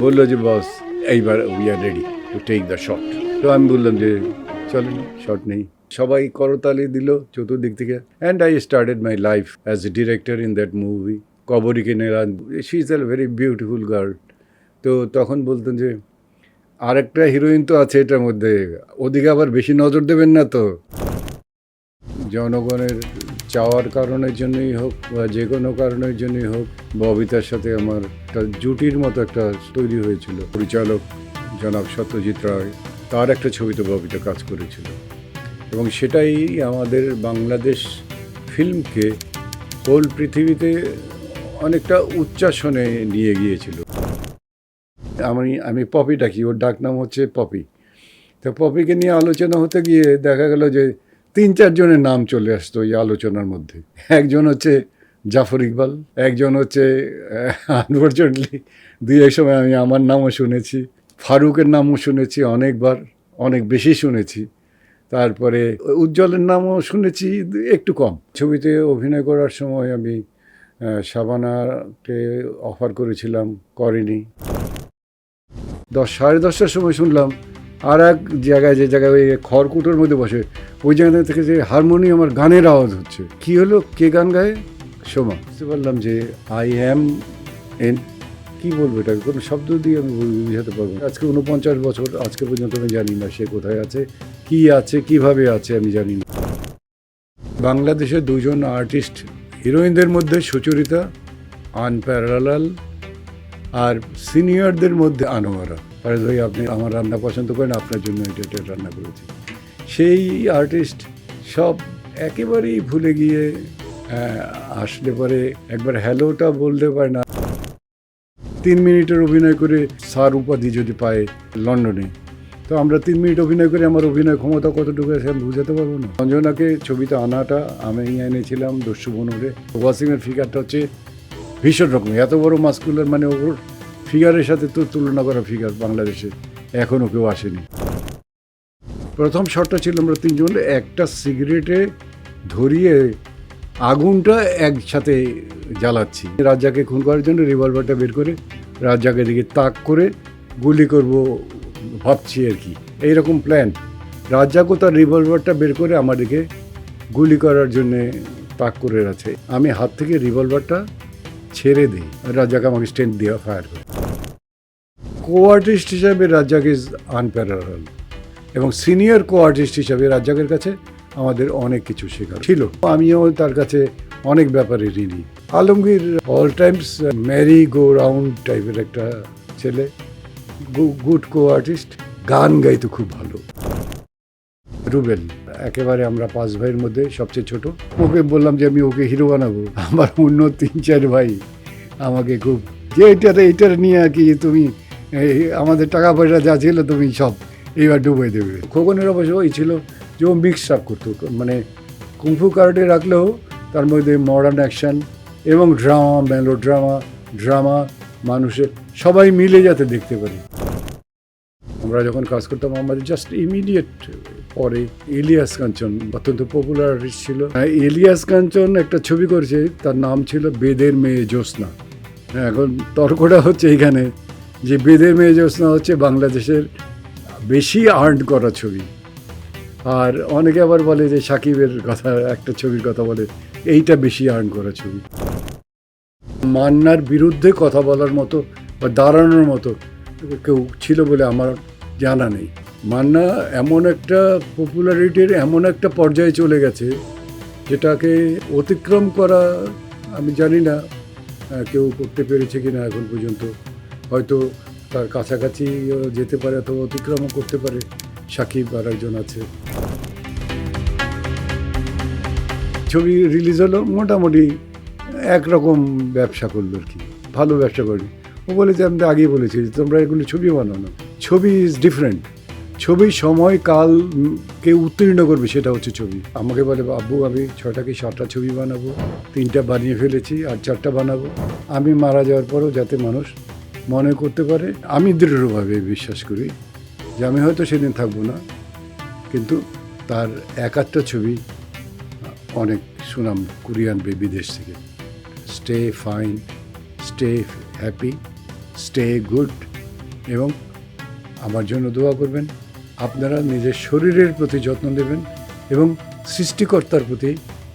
বললো যে বস এইবার we are ready to take the shot. তো আমি বললাম যে চলেন, শট নেই। সবাই করতালি দিল চতুর্দিক থেকে, and I started my life as a director in that movie. Kabori কেনেরা, she is a very beautiful girl. তো তখন বলতেন যে আরেকটা হিরোইন তো আছে এটার মধ্যে, ওদিকে আবার বেশি নজর দেবেন না তো। জনগণের চাওয়ার কারণের জন্যই হোক বা যে কোনো কারণের জন্যই হোক, ববিতার সাথে আমার একটা জুটির মতো একটা তৈরি হয়েছিল। পরিচালক জনাব সত্যজিৎ রায়, তার একটা ছবিতে ববিতা কাজ করেছিল, এবং সেটাই আমাদের বাংলাদেশ ফিল্মকে হোল পৃথিবীতে অনেকটা উচ্চাসনে নিয়ে গিয়েছিল। আমি পপি ডাকি, ওর ডাক নাম হচ্ছে পপি। তো পপিকে নিয়ে আলোচনা হতে গিয়ে দেখা গেল যে 3-4 জনের নাম চলে আসতো এই আলোচনার মধ্যে। একজন হচ্ছে জাফর ইকবাল, একজন হচ্ছে আনফর্চুনেটলি দুই এক সময় আমি আমার নামও শুনেছি, ফারুকের নামও শুনেছি অনেকবার, অনেক বেশি শুনেছি। তারপরে উজ্জ্বলের নামও শুনেছি একটু কম। ছবিতে অভিনয় করার সময় আমি শাবানাকে অফার করেছিলাম, করেনি। 10-10:30টার সময় শুনলাম আর এক জায়গায়, যে জায়গায় ওই খড়কুটোর মধ্যে বসে, ওই জায়গা থেকে যে হারমোনিয়াম আর গানের আওয়াজ হচ্ছে। কী হলো, কে গান গায়? সোমা। বুঝতে পারলাম যে আই অ্যাম এন, কী বলবো, এটা কোনো শব্দ দিয়ে আমি বোঝাতে পারবো না। আজকে 49 বছর, আজকে পর্যন্ত আমি জানি না সে কোথায় আছে, কি আছে, কিভাবে আছে, আমি জানি না। বাংলাদেশের দুজন আর্টিস্ট হিরোইনদের মধ্যে সুচরিতা আনপ্যারালাল, আর সিনিয়রদের মধ্যে আনোয়ারা। আরে ভাই, আপনি আমার রান্না পছন্দ করেন, আপনার জন্য এটা রান্না করেছি। সেই আর্টিস্ট সব একেবারেই ভুলে গিয়ে আসলে পরে একবার হ্যালোটা বলতে পারে না। 3 মিনিটের অভিনয় করে স্যার উপাধি যদি পায় লন্ডনে, তো আমরা 3 মিনিট অভিনয় করে আমার অভিনয় ক্ষমতা কতটুকু আছে আমি বুঝাতে পারবো না। অঞ্জনাকে ছবিতে আনাটা আমি এনেছিলাম দস্যু বনরে। ওয়াসিমের ফিগারটা হচ্ছে ভীষণ রকম, এত বড় মাস্কুলার, মানে ওর ফিগারের সাথে তো তুলনা করা ফিগার বাংলাদেশে এখনও কেউ আসেনি। প্রথম শটটা ছিল আমরা 3 জন একটা সিগারেটে ধরিয়ে আগুনটা একসাথে জ্বালাচ্ছি। রাজ্জাকে খুন করার জন্য রিভলভারটা বের করে রাজ্জাকের দিকে তাক করে গুলি করব ভাবছি আর কি, এইরকম প্ল্যান। রাজ্জাকও তার রিভলভারটা বের করে আমার দিকে গুলি করার জন্যে তাক করে আছে। আমি হাত থেকে রিভলভারটা ছেড়ে দিই, রাজ্জাক আমাকে স্ট্যান্ড দিয়ে ফায়ার করে। কো আর্টিস্ট হিসাবে রাজ্জাক ইজ আনপ্যারালাল, এবং সিনিয়র কো আর্টিস্ট হিসাবে রাজ্জাকের কাছে আমাদের অনেক কিছু শেখার ছিল। আমিও তার কাছে অনেক ব্যাপারে ঋণী। Alamgir all times merry go round টাইপের একটা ছেলে, গুড কো আর্টিস্ট, গান গাইতো খুব ভালো। রুবেল একেবারে আমরা 5 ভাইয়ের মধ্যে সবচেয়ে ছোট। ওকে বললাম যে আমি ওকে হিরো বানাবো। আমার অন্য 3-4 ভাই আমাকে খুব, যে এইটার নিয়ে আর কি, তুমি আমাদের টাকা পয়সা যা ছিল তুমি সব এইবার ডুবে দেবে। খোকনের অবশ্য ওই ছিল যে ও মিক্স আপ করতো, মানে কুংফু কারাটে রাখলেও তার মধ্যে মডার্ন অ্যাকশন এবং ড্রামা, ড্রামা মানুষের সবাই মিলে যাতে দেখতে পারে। আমরা যখন কাজ করতাম আমাদের জাস্ট ইমিডিয়েট পরে ইলিয়াস কাঞ্চন অত্যন্ত পপুলার আর্টিস্ট ছিল। ইলিয়াস কাঞ্চন একটা ছবি করেছে, তার নাম ছিল বেদের মেয়ে জ্যোৎস্না। এখন তর্কটা হচ্ছে এইখানে যে বেদের মেয়ে জ্যোৎস্না হচ্ছে বাংলাদেশের বেশি আর্ন করা ছবি, আর অনেকে আবার বলে যে সাকিবের কথা, একটা ছবির কথা বলে এইটা বেশি আর্ন করা ছবি। মান্নার বিরুদ্ধে কথা বলার মতো বা দাঁড়ানোর মতো কেউ ছিল বলে আমার জানা নেই। মান্না এমন একটা পপুলারিটির এমন একটা পর্যায়ে চলে গেছে যেটাকে অতিক্রম করা আমি জানি না কেউ করতে পেরেছে কিনা এখন পর্যন্ত। হয়তো তার কাছাকাছি যেতে পারে অথবা অতিক্রমও করতে পারে। সাকিব আর একজন আছে। ছবি রিলিজ হলো, মোটামুটি একরকম ব্যবসা করলো আর কি, ভালো ব্যবসা করলো। ও বলেছে, আমি তো আগেই বলেছি যে তোমরা এগুলো ছবি বানাও না, ছবি ইজ ডিফারেন্ট। ছবি সময় কালকে উত্তীর্ণ করবে, সেটা হচ্ছে ছবি। আমাকে বলে, আব্বু আমি 6টা কি 7টা ছবি বানাবো, 3টা বানিয়ে ফেলেছি আর 4টা বানাবো। আমি মারা যাওয়ার পরও যাতে মানুষ মনে করতে পারে, আমি দৃঢ়ভাবে বিশ্বাস করি যে আমি হয়তো সেদিন থাকবো না, কিন্তু তার 1-8টা ছবি অনেক সুনাম কুড়িয়ে আনবে বিদেশ থেকে। Stay fine, stay happy, stay good, এবং আমার জন্য দোয়া করবেন। আপনারা নিজের শরীরের প্রতি যত্ন নেবেন এবং সৃষ্টিকর্তার প্রতি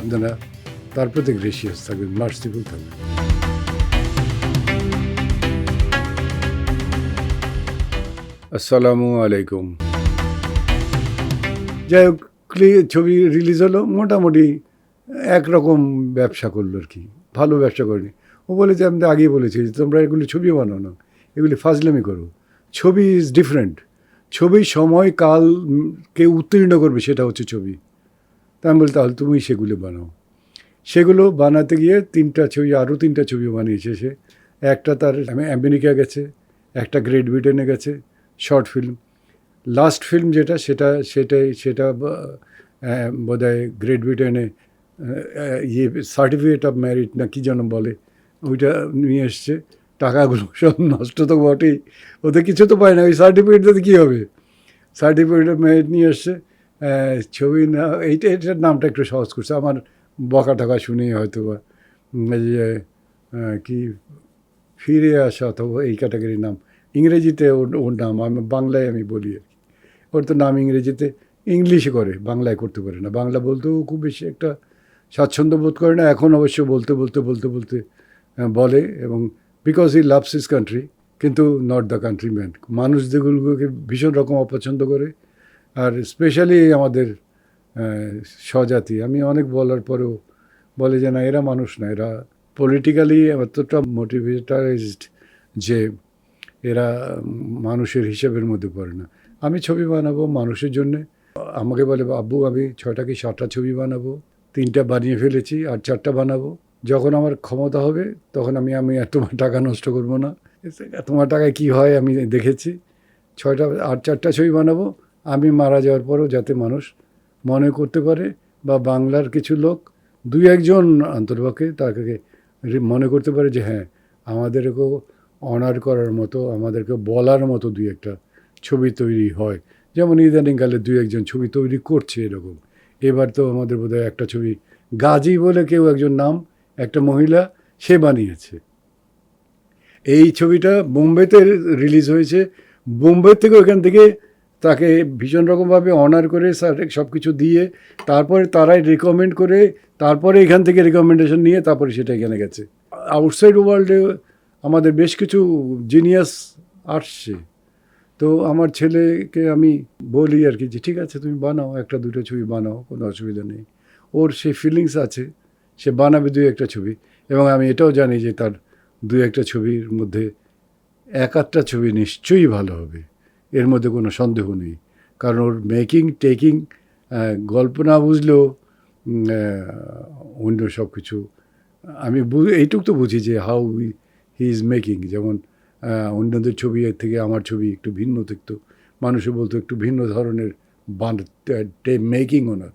আপনারা তার প্রতি গ্রেসিয়াস থাকবেন, মার্সিফুল থাকবেন। আসসালামু আলাইকুম। যাই হোক, ছবি রিলিজ হলো, মোটামুটি একরকম ব্যবসা করলো আর কি, ভালো ব্যবসা করেনি। ও বলেছে, আমি তো আগেই বলেছি যে তোমরা এগুলি ছবি বানাও না, এগুলি ফাজলামি করো। ছবি ইজ ডিফারেন্ট। ছবি সময় কালকে উত্তীর্ণ করবে, সেটা হচ্ছে ছবি। তা আমি বলি, তাহলে তুমি সেগুলো বানাও। সেগুলো বানাতে গিয়ে আরও তিনটা ছবি বানিয়েছে সে। একটা তার আমেরিকা গেছে, একটা গ্রেট ব্রিটেনে গেছে, শর্ট ফিল্ম। লাস্ট ফিল্ম সেটা বোধহয় গ্রেট ব্রিটেনে সার্টিফিকেট অফ ম্যারিট না কি যেন বলে, ওইটা নিয়ে এসছে। টাকাগুলো সব নষ্ট তো বটেই, ওদের কিছু তো পায় না, ওই সার্টিফিকেট দিতে কী হবে। সার্টিফিকেট অফ ম্যারিট নিয়ে এসছে। ছবি না, এটার নামটা একটু সহজ করছে, আমার বকা টাকা শুনেই হয়তো বা যে কি ফিরে আসা অথবা এই ক্যাটাগরির নাম, ইংরেজিতে ওর নাম, আমি বাংলায় আমি বলি আর কি। ওর তো নাম ইংরেজিতে, ইংলিশে করে, বাংলায় করতে পারে না। বাংলা বলতেও খুব বেশি একটা স্বাচ্ছন্দ্য বোধ করে না এখন, অবশ্য বলতে বলে। এবং because he loves his country, কিন্তু নট দ্য কান্ট্রি ম্যান। মানুষ যেগুলোকে ভীষণ রকম অপছন্দ করে, আর স্পেশালি আমাদের স্বজাতি। আমি অনেক বলার পরেও বলে যে না, এরা মানুষ না, এরা পলিটিক্যালি এতটা মোটিভেটাইজড যে এরা মানুষের হিসেবের মধ্যে পড়ে না। আমি ছবি বানাবো মানুষের জন্যে। আমাকে বলে, আব্বু আমি 6টা কি 7টা ছবি বানাবো, 3টা বানিয়ে ফেলেছি, আর 4টা বানাবো। যখন আমার ক্ষমতা হবে তখন আমি তোমার টাকা নষ্ট করবো না, তোমার টাকায় কি হয় আমি দেখেছি। 4টা ছবি বানাবো, আমি মারা যাওয়ার পরও যাতে মানুষ মনে করতে পারে, বা বাংলার কিছু লোক 2-1জন অন্তর্পক্ষে তাকে মনে করতে পারে যে হ্যাঁ, আমাদেরকেও অনার করার মতো, আমাদেরকে বলার মতো 2-একটা ছবি তৈরি হয়। যেমন ইদানিংকালে 2-1জন ছবি তৈরি করছে এরকম। এবার তো আমাদের বোধহয় একটা ছবি, গাজী বলে কেউ একজন নাম, একটা মহিলা, সে বানিয়েছে। এই ছবিটা বোম্বেতে রিলিজ হয়েছে। বোম্বে থেকে, ওখান থেকে তাকে ভীষণ রকমভাবে অনার করে সব কিছু দিয়ে, তারপরে তারাই রেকমেন্ড করে, তারপরে এখান থেকে রেকমেন্ডেশন নিয়ে তারপরে সেটা এখানে গেছে। আউটসাইড ওয়ার্ল্ডে আমাদের বেশ কিছু জিনিয়াস আসছে। তো আমার ছেলেকে আমি বলি আর কি যে ঠিক আছে, তুমি বানাও, 1-2টো ছবি বানাও, কোনো অসুবিধা নেই। ওর সেই ফিলিংস আছে, সে বানাবে 2-একটা ছবি। এবং আমি এটাও জানি যে তার 2-একটা ছবির মধ্যে 1-8টা ছবি নিশ্চয়ই ভালো হবে, এর মধ্যে কোনো সন্দেহ নেই। কারণ ওর টেকিং গল্প না বুঝলেও অন্য সব কিছু আমি এইটুকু তো বুঝি যে হাউ হি ইজ মেকিং। যেমন অন্যদের ছবি থেকে আমার ছবি একটু ভিন্ন থাকতো, মানুষও বলতো একটু ভিন্ন ধরনের মেকিং ওনার।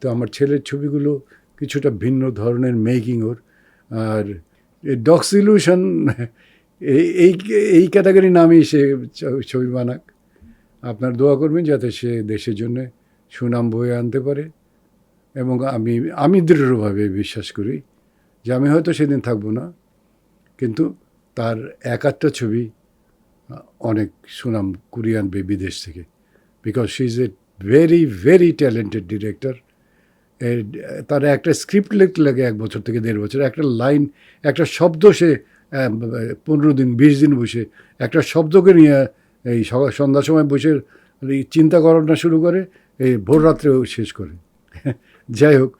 তো আমার ছেলের ছবিগুলো কিছুটা ভিন্ন ধরনের মেকিং ওর। আর ডক্সিলিউশন এই ক্যাটাগরি নামেই সে ছবি বানাক। আপনার দোয়া করবেন যাতে সে দেশের জন্য সুনাম বয়ে আনতে পারে। এবং আমি দৃঢ়ভাবে বিশ্বাস করি যে আমি হয়তো সেদিন থাকবো না, কিন্তু তার 1-8টা ছবি অনেক সুনাম কুড়িয়ে আনবে বিদেশ থেকে। Because she is a very very talented director. তার একটা স্ক্রিপ্ট লিখতে লাগে 1 বছর থেকে 1.5 বছর। একটা লাইন, একটা শব্দ সে 15 দিন 20 দিন বসে একটা শব্দকে নিয়ে এই সন্ধ্যার সময় বসে চিন্তা করানো শুরু করে, এই ভোর রাত্রেও শেষ করে। যাই হোক,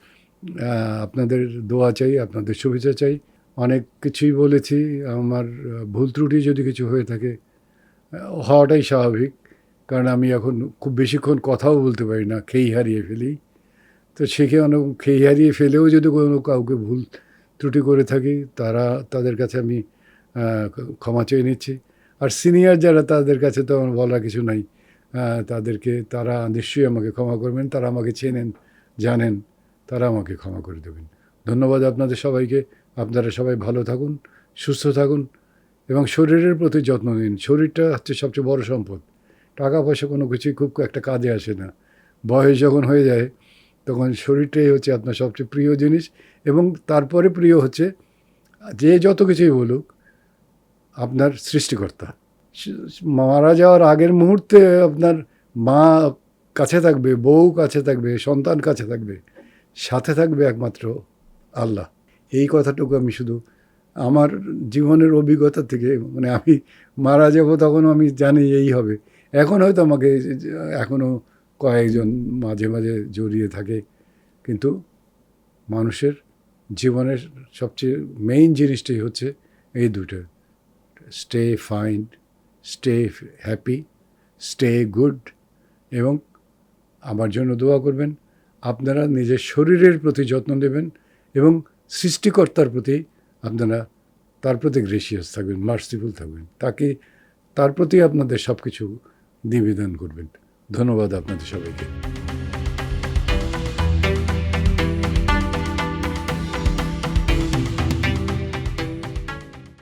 আপনাদের দোয়া চাই, আপনাদের শুভেচ্ছা চাই। অনেক কিছুই বলেছি, আমার ভুল ত্রুটি যদি কিছু হয়ে থাকে হওয়াটাই স্বাভাবিক, কারণ আমি এখন খুব বেশিক্ষণ কথাও বলতে পারি না, খেই হারিয়ে ফেলি। তো সেখানে খেই হারিয়ে ফেলেও যদি কোনো কাউকে ভুল ত্রুটি করে থাকি, তাদের কাছে আমি ক্ষমা চেয়ে নিচ্ছি। আর সিনিয়র যারা, তাদের কাছে তো আমার বলার কিছু নাই, তারা নিশ্চয়ই আমাকে ক্ষমা করবেন। তারা আমাকে চেনেন, জানেন, তারা আমাকে ক্ষমা করে দেবেন। ধন্যবাদ আপনাদের সবাইকে। আপনারা সবাই ভালো থাকুন, সুস্থ থাকুন এবং শরীরের প্রতি যত্ন নিন। শরীরটা হচ্ছে সবচেয়ে বড় সম্পদ। টাকা পয়সা কোনো কিছুই খুব একটা কাজে আসে না। বয়স যখন হয়ে যায় তখন শরীরটাই হচ্ছে আপনার সবচেয়ে প্রিয় জিনিস। এবং তারপরে প্রিয় হচ্ছে যে যত কিছুই বলুক, আপনার সৃষ্টিকর্তা। মারা যাওয়ার আগের মুহূর্তে আপনার মা কাছে থাকবে, বউ কাছে থাকবে, সন্তান কাছে থাকবে, সাথে থাকবে একমাত্র আল্লাহ। এই কথাটুকু আমি শুধু আমার জীবনের অভিজ্ঞতা থেকে, মানে আমি মারা যাব তখন আমি জানি এই হবে। এখন হয়তো আমাকে এখনও কয়েকজন মাঝে মাঝে জড়িয়ে থাকে, কিন্তু মানুষের জীবনের সবচেয়ে মেইন জিনিসটাই হচ্ছে এই দুটো: stay fine, stay happy, stay good. এবং আমার জন্য দোয়া করবেন। আপনারা নিজের শরীরের প্রতি যত্ন নেবেন এবং সৃষ্টিকর্তার প্রতি আপনারা তার প্রতি গ্রেসিয়াস থাকবেন, মার্সিফুল থাকবেন, তাকে তার প্রতি আপনাদের সব কিছু নিবেদন করবেন। ধন্যবাদ আপনাদের সবাইকে।